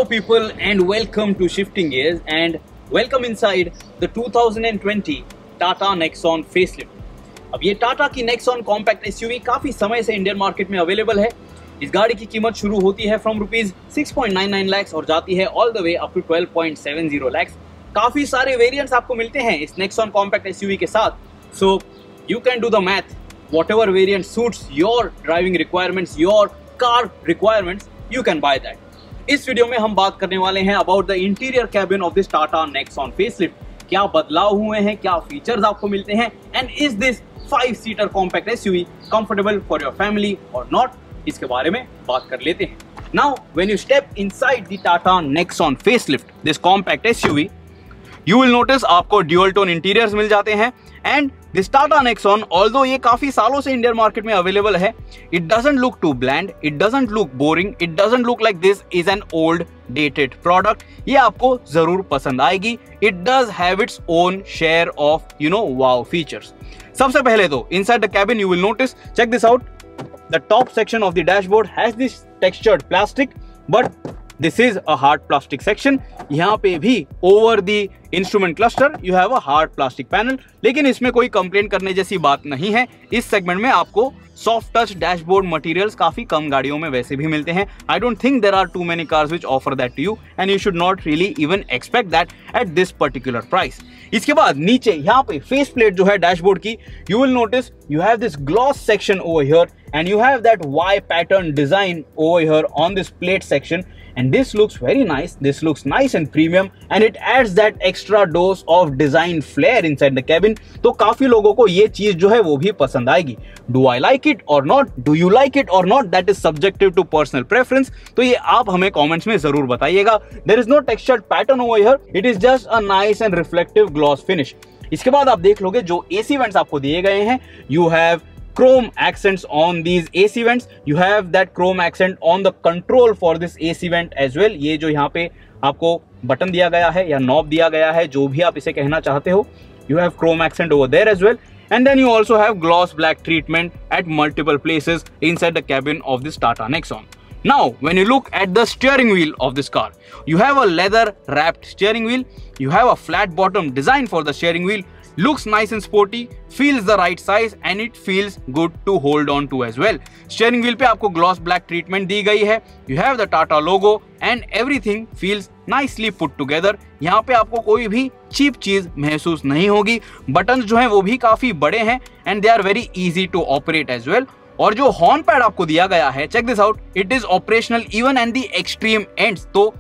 Hello people and welcome to Shifting Gears and welcome inside the 2020 Tata Nexon facelift. अब ये टाटा की Nexon compact SUV काफी समय से इंडियन मार्केट में अवेलेबल है। इस गाड़ी की कीमत शुरू होती है फ्रॉम ₹6.99 लाख और जाती है all the way up to 12.70 lakh. काफी सारे वेरिएंट्स आपको मिलते हैं इस Nexon कॉम्पैक्ट एसयूवी के साथ, so you can do the math, whatever variant suits your driving requirements, your car requirements, you can buy that. इस वीडियो में हम बात करने वाले हैं about the interior cabin of this Tata Nexon facelift. क्या बदलाव हुए हैं, क्या फीचर्स आपको मिलते हैं, and is this 5-seater compact SUV comfortable for your family or not? इसके बारे में बात कर लेते हैं. Now, when you step inside the Tata Nexon facelift, this compact SUV, you will notice आपको ड्यूअल टोन इंटीरियर्स मिल जाते हैं and this Tata Nexon although ये काफी सालों से इंडियन मार्केट में अवेलेबल है, it doesn't look too bland, it doesn't look boring, it doesn't look like this is an old dated product. ये आपको जरूर पसंद आएगी. It does have its own share of wow features. सबसे पहले तो inside the cabin you will notice, check this out, the top section of the dashboard has this textured plastic but this is a hard plastic section. यहाँ पे भी over the instrument cluster you have a hard plastic panel, लेकिन इसमें कोई complaint करने जैसी बात नहीं है. इस सेगमेंट में आपको सॉफ्ट टच डैशबोर्ड मटेरियल्स काफी कम गाड़ियों में वैसे भी मिलते हैं. I don't think there are too many cars which offer that to you and you should not really even expect that at this particular price. इसके बाद नीचे यहाँ पे फेस प्लेट जो है डैशबोर्ड की, you will notice you have this gloss section over here and you have that Y pattern design over here on this plate section. And this looks very nice. This looks nice and premium and it adds that extra dose of design flair inside the cabin. तो काफी लोगों को ये चीज जो है वो भी पसंद आएगी. Do I like it or not? Do you like it or not? That is subjective to personal preference. तो ये आप हमें comments में जरूर बताइएगा. There is no textured pattern over here. It is just a nice and reflective gloss finish. इसके बाद आप देख लोगे जो AC vents आपको दिए गए हैं, you have chrome accents on these AC vents. You have that chrome accent on the control for this AC vent as well. ये जो यहाँ पे आपको बटन दिया गया है या नॉब दिया गया है, जो भी आप इसे कहना चाहते हो, you have chrome accent over there as well. And then you also have gloss black treatment at multiple places inside the cabin of this Tata Nexon. Now, when you look at the steering wheel of this car, you have a leather wrapped steering wheel. You have a flat bottom design for the steering wheel. Looks nice and sporty, feels the right size and it feels good to hold on to as well. Steering wheel पे आपको gloss black treatment दी गई है. You have the Tata logo and everything feels nicely put together. यहाँ पे आपको कोई भी cheap चीज महसूस नहीं होगी. Buttons जो हैं वो भी काफी बड़े हैं and they are very easy to operate as well. और जो हॉर्न पैड आपको दिया गया है, check this out, it is operational even and the extreme ends. तो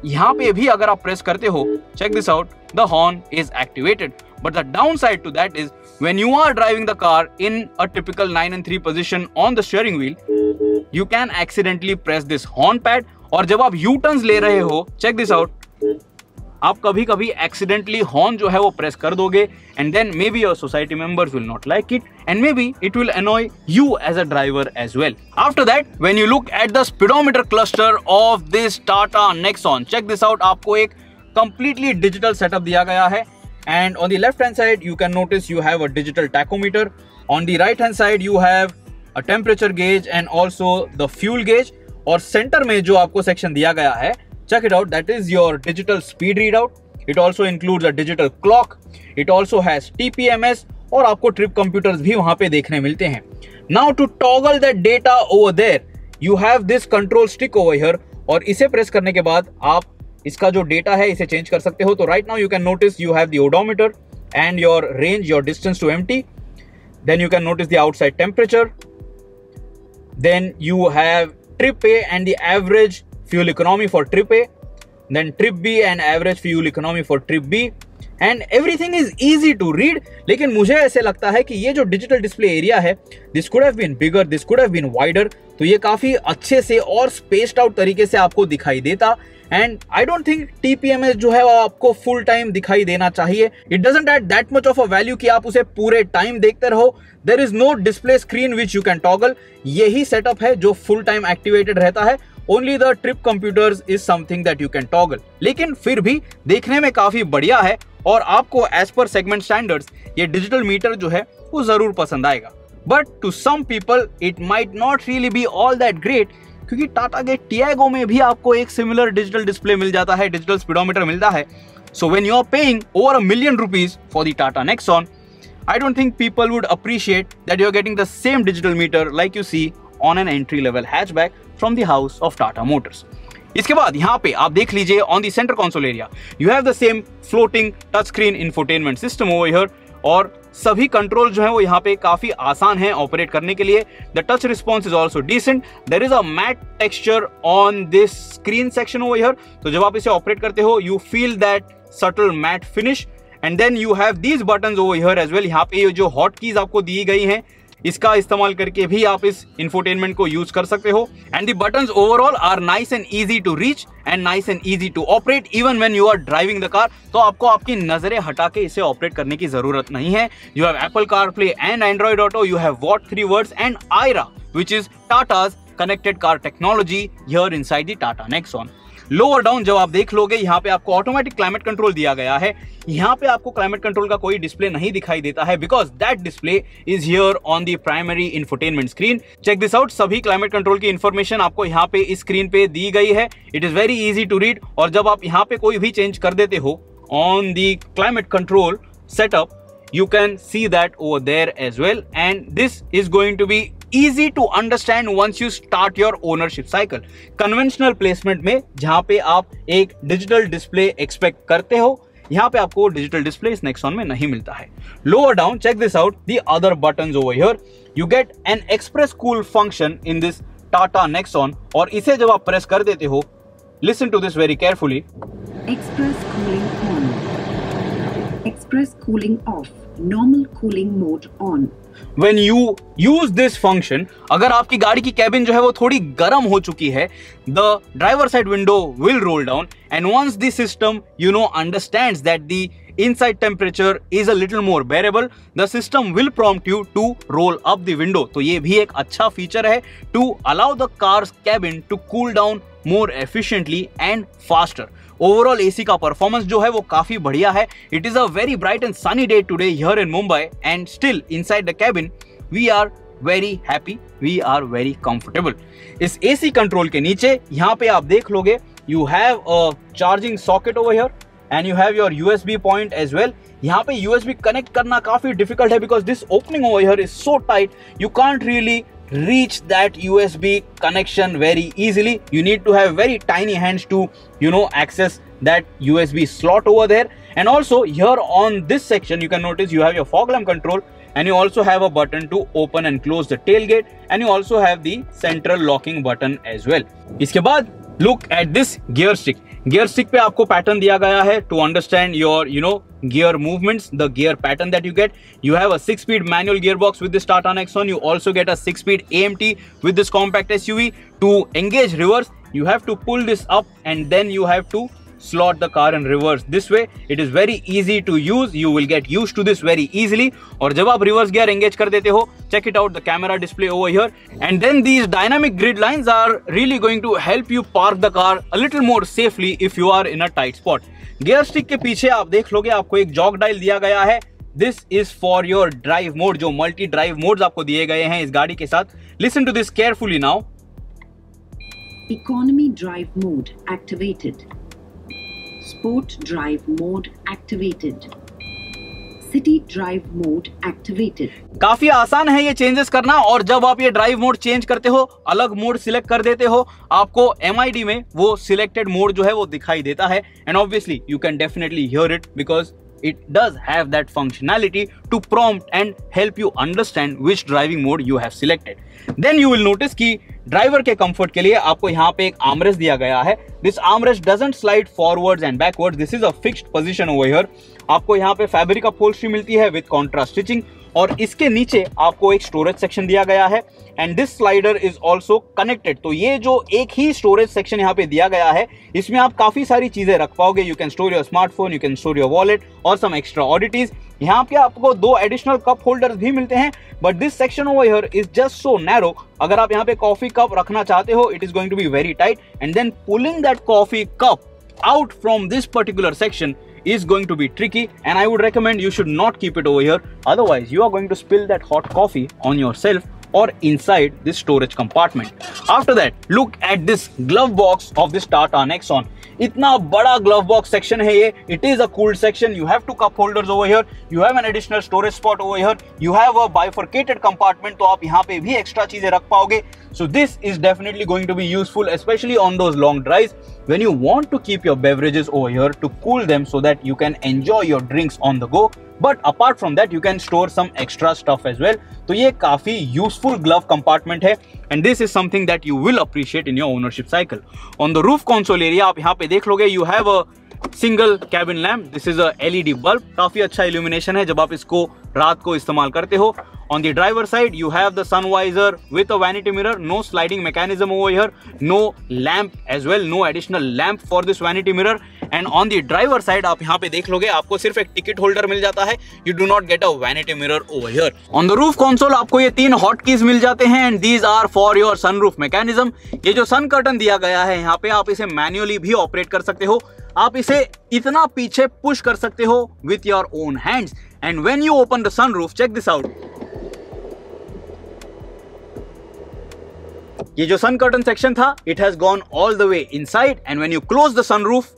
यहाँ पे भी अगर आप प्रेस करते हो, check this out, the horn is activated. But the downside to that is when you are driving the car in a typical 9 and 3 position on the steering wheel, you can accidentally press this horn pad. और जब आप U-turns ले रहे हो, check this out, आप कभी कभी accidentally horn जो है वो प्रेस कर दोगे and then maybe your society members will not like it and maybe it will annoy you as a driver as well. After that, when you look at the speedometer cluster of this Tata Nexon, check this out, आपको एक completely digital setup दिया गया है. And on the left hand side you can notice you have a digital tachometer. On the right hand side you have a temperature gauge and also the fuel gauge. और center में जो आपको section दिया गया है, check it out, that is your digital speed readout. It also includes a digital clock. It also has TPMS और आपको trip computers भी वहाँ पे देखने मिलते हैं. Now to toggle that data over there, you have this control stick over here और इसे press करने के बाद आप इसका जो डेटा है इसे चेंज कर सकते हो. तो right now you can notice you have the odometer and your range, your distance to empty. Then you can notice the outside temperature. Then you have trip A and the average fuel economy for trip A. Then trip B and average fuel economy for trip B. And everything is easy to read. लेकिन मुझे ऐसे लगता है कि ये जो digital display area है, this could have been bigger, this could have been wider. तो ये काफी अच्छे से और स्पेस्ड आउट तरीके से आपको दिखाई देता. And I don't think TPMS जो है वो आपको फुल टाइम दिखाई देना चाहिए. It doesn't add that much of a value कि आप उसे पूरे टाइम देखते रहो. There is no display screen which you can toggle. यही सेटअप है जो फुल टाइम एक्टिवेटेड रहता है. Only the trip computers is something that you can toggle. लेकिन फिर भी देखने में काफी बढ़िया है और आपको एज पर सेगमेंट स्टैंडर्ड्स ये डिजिटल मीटर जो है वो जरूर पसंद आएगा. But to some people it might not really be all that great क्योंकि टाटा के टियागो में भी आपको एक सिमिलर डिजिटल डिस्प्ले मिल जाता है, डिजिटल स्पीडोमीटर मिलता है. So when you are paying over ₹1 million for the Tata Nexon, I don't think people would appreciate that you're getting the same digital meter like you see on an entry-level hatchback from the house of Tata Motors. इसके बाद यहाँ पे आप देख लीजिए on the center console area, you have the same floating touchscreen infotainment system over here और सभी control जो है वो यहाँ पे काफी आसान है ऑपरेट करने के लिए. The touch response is also decent. There is a matte texture on this screen section over here. तो जब आप इसे ऑपरेट करते हो you feel that subtle matte finish. And then you have these buttons over here as well. यहाँ पे ये जो हॉट कीज आपको दी गई हैं इसका इस्तेमाल करके भी आप इस इंफोटेनमेंट को यूज कर सकते हो. And the buttons overall are nice and easy to reach and nice and easy to operate even when you are driving the car. तो आपको आपकी नजरें हटा के इसे ऑपरेट करने की जरूरत नहीं है. You have Apple CarPlay and Android Auto. You have what 3 words and iRA which is Tata's connected car technology here inside the Tata Nexon. Lower down जब आप देख लोगे यहाँ पे आपको ऑटोमेटिक क्लाइमेट कंट्रोल दिया गया है. यहाँ पे आपको क्लाइमेट कंट्रोल का कोई डिस्प्ले नहीं दिखाई देता है because that display is here on the primary infotainment screen. Check this out. सभी क्लाइमेट कंट्रोल की इंफॉर्मेशन आपको यहाँ पे इस स्क्रीन पे दी गई है. It is very easy to read. और जब आप यहाँ पे कोई भी चेंज कर देते हो on the climate control setup you can see that over there as well, and this is going to be easy to understand once you start your ownership cycle. Conventional placement में जहाँ पे आप एक digital display expect करते हो यहाँ पे आपको डिजिटल डिस्प्ले इस नेक्सॉन में नहीं मिलता है. Lower down check this out. The other buttons over here you get an express cool function in this Tata Nexon. और इसे जब आप प्रेस कर देते हो, listen to this very carefully. Express cooling on, express cooling off, normal cooling mode on. When you use this function, अगर आपकी गाड़ी की कैबिन जो है वो थोड़ी गर्म हो चुकी है, the driver side window will roll down, and once the system understands that the inside temperature is a little more bearable, the system will prompt you to roll up the window. तो ये भी एक अच्छा feature है to allow the car's cabin to cool down more efficiently and faster. Overall AC का performance जो है वो काफी बढ़िया है. It is a very bright and sunny day today here in Mumbai and still inside the cabin we are very happy, we are very comfortable. इस AC control के नीचे यहाँ पे आप देख लोगे you have a charging socket over here and you have your USB point as well. यहाँ पे यूएसबी कनेक्ट करना काफी डिफिकल्ट है because this opening over here is so tight you can't really reach that USB connection very easily. You need to have very tiny hands to access that USB slot over there. And also here on this section you can notice you have your fog lamp control and you also have a button to open and close the tailgate, and you also have the central locking button as well. इसके बाद look at this gear stick. Gear stick पे आपको pattern दिया गया है to understand your gear movements, the gear pattern that you get. You have a 6-speed manual gearbox with this Tata Nexon. You also get a 6-speed AMT with this compact SUV. To engage reverse, you have to pull this up and then you have to slot the car in reverse. This way it is very easy to use. You will get used to this very easily. और जब आप reverse gear engage कर देते हो, check it out, the camera display over here, and then these dynamic grid lines are really going to help you park the car a little more safely if you are in a tight spot. Gear stick के पीछे आप देख लोगे आपको एक Jacques dial दिया गया है. This is for your drive mode, जो मल्टी ड्राइव मोड्स आपको दिए गए हैं इस गाड़ी के साथ. Listen to this carefully now. Economy drive mode activated. Sport drive mode activated. City drive mode activated. काफी आसान है ये चेंजेस करना. और जब आप ये ड्राइव मोड चेंज करते हो, अलग मोड सिलेक्ट कर देते हो, आपको MID में वो सिलेक्टेड मोड जो है वो दिखाई देता है. And obviously you can definitely here it because it does have that functionality to prompt and help you understand which driving mode you have selected. Then you will notice कि driver के comfort के लिए आपको यहाँ पे एक armrest दिया गया है. This armrest doesn't slide forwards and backwards. This is a fixed position over here. आपको यहाँ पे फैब्रिक अपहोल्स्ट्री मिलती है विद कॉन्ट्रास्ट स्टिचिंग और इसके नीचे आपको एक स्टोरेज सेक्शन दिया गया है. And this slider is also connected. तो ये जो एक ही स्टोरेज सेक्शन यहाँ पे दिया गया है इसमें आप काफी सारी चीजें रख पाओगे. You can store your smartphone, you can store your wallet और सम एक्स्ट्रा ऑडिटीज. यहाँ पे आपको 2 एडिशनल कप होल्डर्स भी मिलते हैं but this section over here is just so narrow. अगर आप यहाँ पे कॉफी कप रखना चाहते हो it is going to be very tight and then pulling that coffee cup out from this particular section is going to be tricky, and I would recommend you should not keep it over here, otherwise you are going to spill that hot coffee on yourself or inside this storage compartment. After that, look at this glove box of this Tata Nexon. इतना बड़ा glove box section है ये. It is a cooled section. You have two cup holders over here. You have an additional storage spot over here. You have a bifurcated compartment, तो आप यहाँ पे भी extra चीजें रख पाओगे. So this is definitely going to be useful, especially on those long drives when you want to keep your beverages over here to cool them so that you can enjoy your drinks on the go. But apart from that, you can store some extra stuff as well. तो ये काफी useful glove compartment है, and this is something that you will appreciate in your ownership cycle. On the roof console area, आप यहाँ पे देख लोगे, you have a single cabin lamp. This is a LED bulb. काफी अच्छा illumination है जब आप इसको रात को इस्तेमाल करते हो. On the driver side, you have the sun visor with a vanity mirror. No sliding mechanism over here. No lamp as well. No additional lamp for this vanity mirror. And on the driver side, आप यहाँ पे देख लोगे, आपको सिर्फ एक ticket holder मिल जाता है. You do not get a vanity mirror over here. On the roof console, आपको ये 3 hotkeys मिल जाते हैं, and these are for your sunroof mechanism. ये जो sun curtain दिया गया है यहाँ पे, आप इसे manually भी operate कर सकते हो. आप इसे इतना पीछे push कर सकते हो with your own hands. And when you open the sunroof, check this out. ये जो सन कर्टन सेक्शन था, it has gone all the way inside, and when you close the sunroof,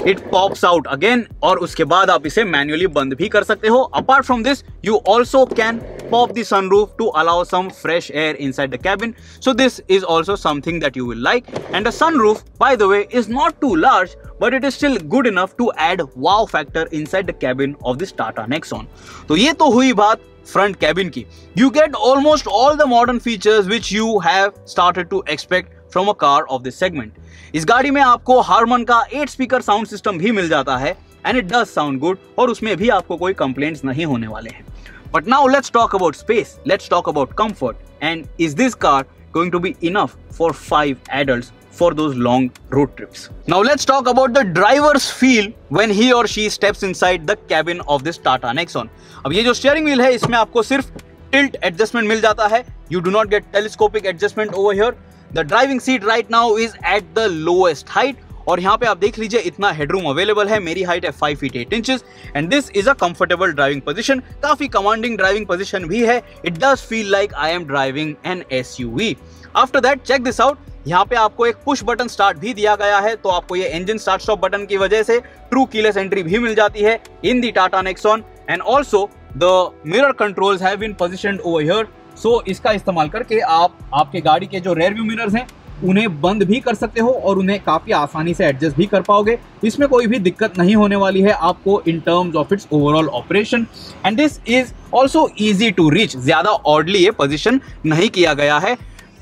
it pops out again, और उसके बाद आप इसे manually बंद भी कर सकते हो. Apart from this, you also can pop the sunroof to allow some fresh air inside the cabin. So this is also something that you will like. And the sunroof, by the way, is not too large, but it is still good enough to add wow factor inside the cabin of this Tata Nexon. तो ये तो हुई बात front cabin की. You get almost all the modern features which you have started to expect from a car of this segment. इस गाड़ी में आपको Harman का 8 स्पीकर साउंड सिस्टम भी मिल जाता है, and it does sound good, और उसमें भी आपको कोई कंप्लेंट्स नहीं होने वाले हैं. But now let's talk about space. Let's talk about comfort. And is this car going to be enough for 5 adults for those long road trips? Now let's talk about the driver's feel when he or she steps inside the cabin of this Tata Nexon. अब ये जो steering wheel है, इसमें आपको सिर्फ tilt adjustment मिल जाता है. You do not get telescopic adjustment over here. The driving seat right now is at the lowest height. और यहाँ पे आप देख लीजिए, इतना हेडरूम अवेलेबल है. मेरी हाइट है 5 feet 8 inches, and this is a comfortable driving position. काफी commanding driving position भी है. It does feel like I am driving an SUV. After that, check this out. यहाँ पे आपको एक पुश बटन स्टार्ट भी दिया गया है, तो आपको ये इंजन स्टार्ट स्टॉप बटन की वजह से ट्रू कीलेस एंट्री भी मिल जाती है in the Tata Nexon. And also the mirror controls have been positioned over here. So इसका इस्तेमाल करके आप आपके गाड़ी के जो रेयर व्यू मिरर्स हैं उन्हें बंद भी कर सकते हो और उन्हें काफी आसानी से एडजस्ट भी कर पाओगे. इसमें कोई भी दिक्कत नहीं होने वाली है आपको in terms of its overall operation. And this is also easy to reach. ज्यादा ऑडली ये पोजिशन नहीं किया गया है.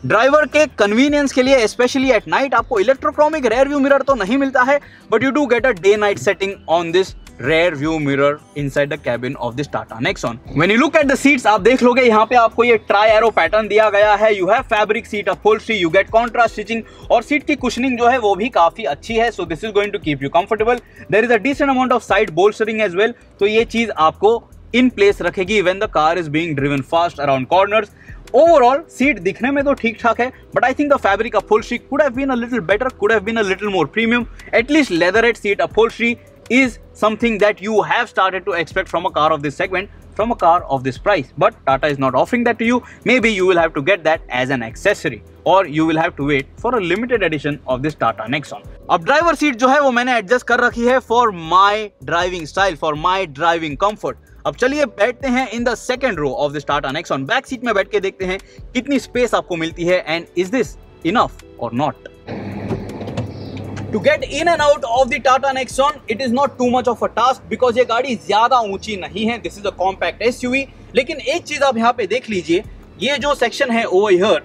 ड्राइवर के कन्वीनियंस के लिए, स्पेशली एट नाइट, आपको इलेक्ट्रोक्रोमिक रेयर व्यू मिरर तो नहीं मिलता है, but you do get a day night setting on this rear view mirror inside the cabin of this Tata Nexon. When you look at the seats, आप देख लोगे यहाँ पे आपको ये ट्राई एरो पैटर्न दिया गया है. You have fabric seat upholstery, you get contrast stitching, और सीट की कुशनिंग जो है वो भी काफी अच्छी है. So this is going to keep you comfortable. There is a decent amount of side bolstering as well. तो ये चीज आपको in place रखेगी when the car is being driven fast around corners. Overall, seat दिखने में तो ठीक ठाक है, but I think the fabric upholstery could have been a little better, could have been a little more premium. At least leatherette seat upholstery is something that you have started to expect from a car of this segment, from a car of this price. But Tata is not offering that to you. Maybe you will have to get that as an accessory, or you will have to wait for a limited edition of this Tata Nexon. अब driver seat जो है वो मैंने adjust कर रखी है for my driving style, for my driving comfort. अब चलिए बैठते हैं in the second row of this Tata Nexon. Back seat में बैठ के देखते हैं कितनी स्पेस आपको मिलती है, एंड इज दिस इनफ और not. To get in and out of the Tata Nexon, it is not too much of a task because ये गाड़ी ज्यादा ऊंची नहीं है. This is a compact SUV. लेकिन एक चीज आप यहाँ पे देख लीजिए, ये जो सेक्शन है over here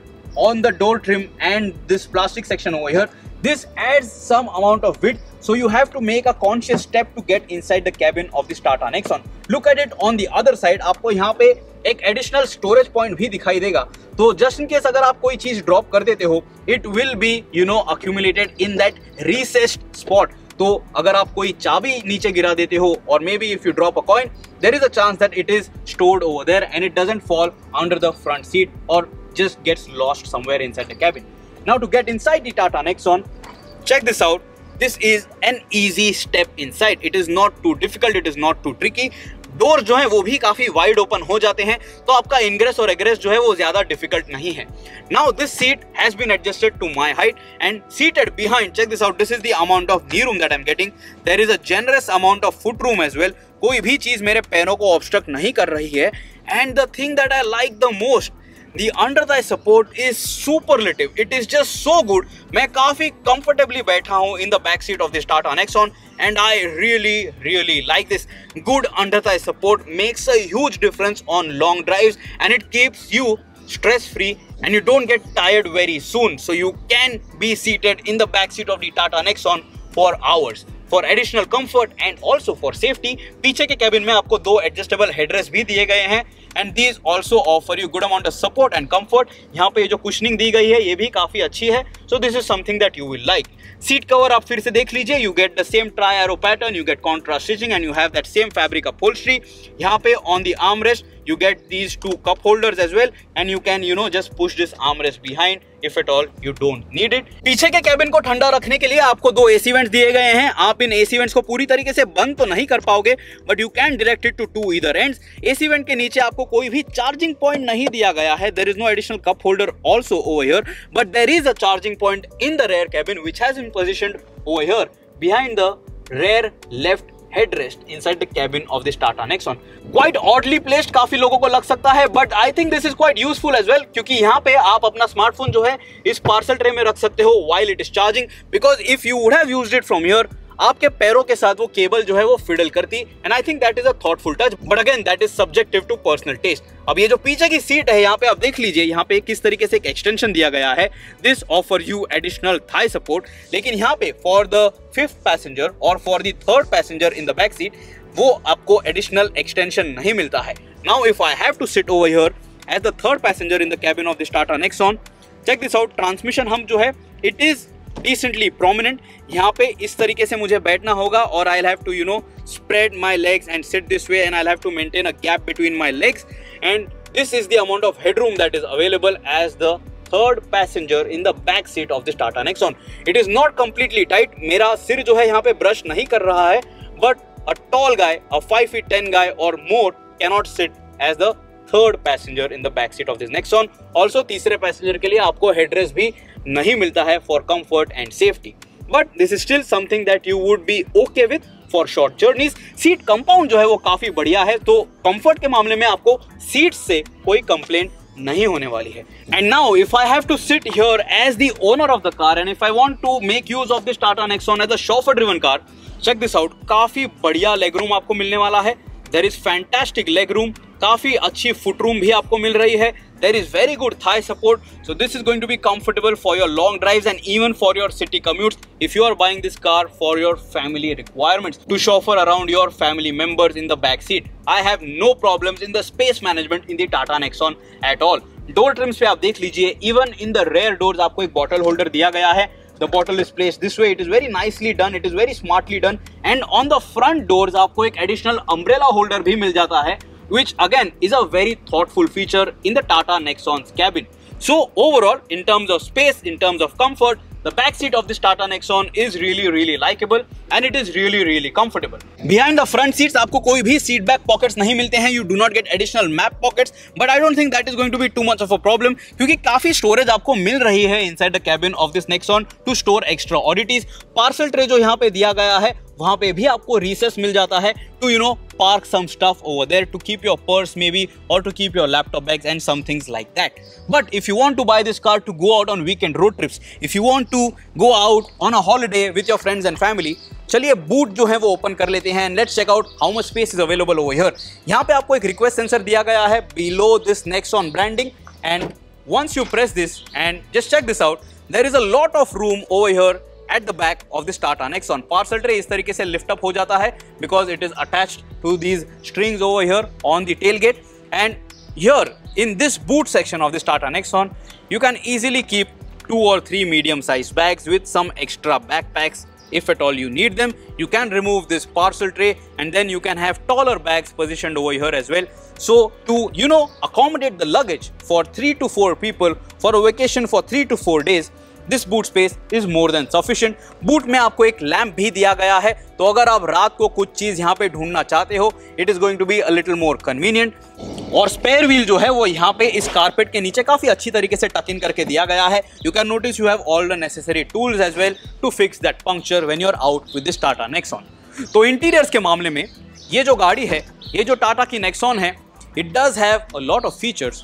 on the door trim and this plastic section over here, this adds some amount of width. So you have to make a conscious step to get inside the cabin of this Tata Nexon. Look at it on the other side. आपको यहाँ पे एक additional storage point भी दिखाई देगा. तो just in case अगर आप कोई चीज ड्रॉप कर देते हो, it will be accumulated in that recessed spot. तो अगर आप कोई चाबी नीचे गिरा देते हो, और may be if you drop a coin, there is a chance that it is stored over there and it doesn't fall under the front seat or just gets lost somewhere inside the cabin. Now to get inside the Tata Nexon, check this out. This is an easy step inside. It is not too difficult, it is not too tricky. Door जो है वो भी काफी wide open हो जाते हैं, तो आपका इनग्रेस और एग्रेस जो है वो ज्यादा डिफिकल्ट नहीं है। Now this seat has been adjusted to my height and seated behind, check this out, this is the amount of knee room that I am getting. There is a generous amount of foot room as well, कोई भी चीज मेरे पैरों को obstruct नहीं कर रही है। And the thing that I like the most, the under thigh support is superlative. It is just so good. मैं काफी comfortably बैठा हूँ in the back seat of this Tata Nexon and I really like this. Good under thigh support makes a huge difference on long drives and it keeps you stress free and you don't get tired very soon. So you can be seated in the back seat of the Tata Nexon for hours. For additional comfort and also for safety, पीछे के cabin में आपको दो adjustable headrest भी दिए गए हैं and these also offer you good amount of support and comfort. यहाँ पे जो कुशनिंग दी गई है ये भी काफी अच्छी है, so this is something that you will like. Seat cover आप फिर से देख लीजिए, you get the same tri-arrow pattern, you get contrast stitching and you have that same fabric upholstery. यहाँ पे on the armrest you get these two cup holders as well and you can just push this armrest behind if at all you don't need it. पीछे के cabin को ठंडा रखने के लिए आपको दो AC वेंट्स दिए गए हैं। आप इन AC वेंट्स को पूरी तरीके से बंद तो नहीं कर पाओगे but you can direct it to to either ends. AC vent के नीचे आपको कोई भी चार्जिंग पॉइंट नहीं दिया गया है। There is no additional cup holder also over here but there is a charging point in the rear cabin which has been positioned over here behind the rear left headrest inside the cabin of this Tata Nexon. Quite oddly placed काफी लोगों को लग सकता है but I think this is quite useful as well क्योंकि यहाँ पे आप अपना स्मार्टफोन जो है इस पार्सल ट्रे में रख सकते हो while it is charging because if you would have used it from here आपके पैरों के साथ वो केबल जो है वो फिडल करती and I think that is a thoughtful touch but again that is subjective to personal taste. अब ये जो पीछे की सीट है यहाँ पे आप देख लीजिए, यहाँ पे किस तरीके से एक एक्सटेंशन दिया गया है। This offer you additional thigh support, लेकिन यहाँ पे फॉर द 5th पैसेंजर और for the 3rd passenger in the back seat वो आपको एडिशनल एक्सटेंशन नहीं मिलता है। Now if I have to sit over here as the 3rd passenger in the cabin of this Tata Nexon, check this out, transmission हम जो है it is decently prominent। यहाँ पे इस तरीके से मुझे बैठना होगा और I'll have to spread my legs and sit this way and I'll have to maintain a gap between my legs and this is the amount of headroom that is available as the 3rd passenger in the back seat of this Tata Nexon. It is not completely tight, मेरा सिर जो है यहाँ पे brush नहीं कर रहा है but a tall guy, a 5'10" guy or more cannot sit as the 3rd passenger in the back seat of this Nexon. Also तीसरे पैसेंजर के लिए आपको हेडरेस्ट भी नहीं मिलता है for comfort and safety. But this is still something that you would be okay with for short journeys. Seat compound जो है वो काफी बढ़िया है, तो कंफर्ट के मामले में आपको सीट से कोई कंप्लेंट नहीं होने वाली है। And now if I have to sit here as the owner of the car and if I want to make use of this Tata Nexon as a chauffeur driven car, check this out, काफी बढ़िया leg room आपको मिलने वाला है। There is fantastic leg room, काफी अच्छी foot room भी आपको मिल रही है। There is very good thigh support, so this is going to be comfortable for your long drives and even for your city commutes if you are buying this car for your family requirements to chauffeur around your family members in the back seat. I have no problems in the space management in the Tata Nexon at all. Door trims पे आप देख लीजिए, even in the rear doors आपको एक bottle holder दिया गया है। The bottle is placed this way. It is very nicely done. It is very smartly done. And on the front doors आपको एक additional umbrella holder भी मिल जाता है, which again is a very thoughtful feature in the Tata Nexon's cabin. So overall, in terms of space, in terms of comfort, the back seat of this Tata Nexon is really likable and it is really comfortable. Behind the front seats आपको कोई भी seat back pockets नहीं मिलते हैं. You do not get additional map pockets, but I don't think that is going to be too much of a problem क्योंकि काफी storage आपको मिल रही है inside the cabin of this Nexon to store extra oddities. Parcel tray जो यहाँ पे दिया गया है वहाँ पे भी आपको recess मिल जाता है to park some stuff over there to keep your purse maybe or to keep your laptop bags and some things like that. But if you want to buy this car to go out on weekend road trips, if you want to go out on a holiday with your friends and family, चलिए boot जो है वो open कर लेते हैं and let's check out how much space is available over here. यहाँ पे आपको एक request sensor दिया गया है below this Nexon branding and once you press this and just check this out, there is a lot of room over here at the back of this Tata Nexon. Parcel tray इस तरीके से lift up हो जाता है because it is attached to these strings over here on the tailgate and here in this boot section of this Tata Nexon you can easily keep 2 or 3 medium sized bags with some extra backpacks if at all you need them. You can remove this parcel tray and then you can have taller bags positioned over here as well. So to accommodate the luggage for 3 to 4 people for a vacation for 3 to 4 days, this boot space is more than sufficient. Boot में आपको एक lamp भी दिया गया है, तो अगर आप रात को कुछ चीज यहाँ पे ढूंढना चाहते हो, it is going to be a little more convenient. और स्पेयर व्हील जो है वो यहाँ पे इस कारपेट के नीचे काफी अच्छी तरीके से टक इन करके दिया गया है। You can notice you have all the necessary tools as well to fix that puncture when you are out with this Tata Nexon. तो इंटीरियर्स के मामले में ये जो गाड़ी है, ये जो टाटा की नेक्सॉन है, it does have a lot of features,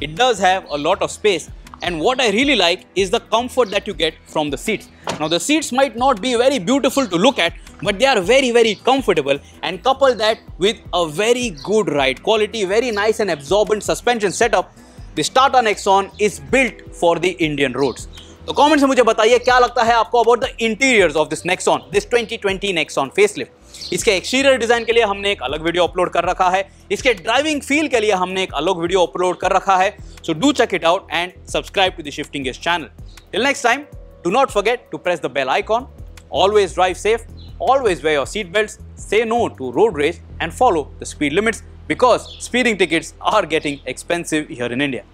it does have a lot of space, and what I really like is the comfort that you get from the seats. Now the seats might not be very beautiful to look at, but they are very comfortable, and couple that with a very good ride quality, very nice and absorbent suspension setup, this Tata Nexon is built for the Indian roads. तो comments में मुझे बताइए क्या लगता है आपको about the interiors of this Nexon, this 2020 Nexon facelift. इसके exterior design के लिए हमने एक अलग वीडियो अपलोड कर रखा है, इसके ड्राइविंग फील के लिए हमने एक अलग वीडियो अपलोड कर रखा है। So do check it out and subscribe to the shifting गेज channel. Till next time, do not forget to press the bell icon, always drive safe, always wear your seat belts, say no to road rage and follow the speed limits, because speeding tickets are getting expensive here in India.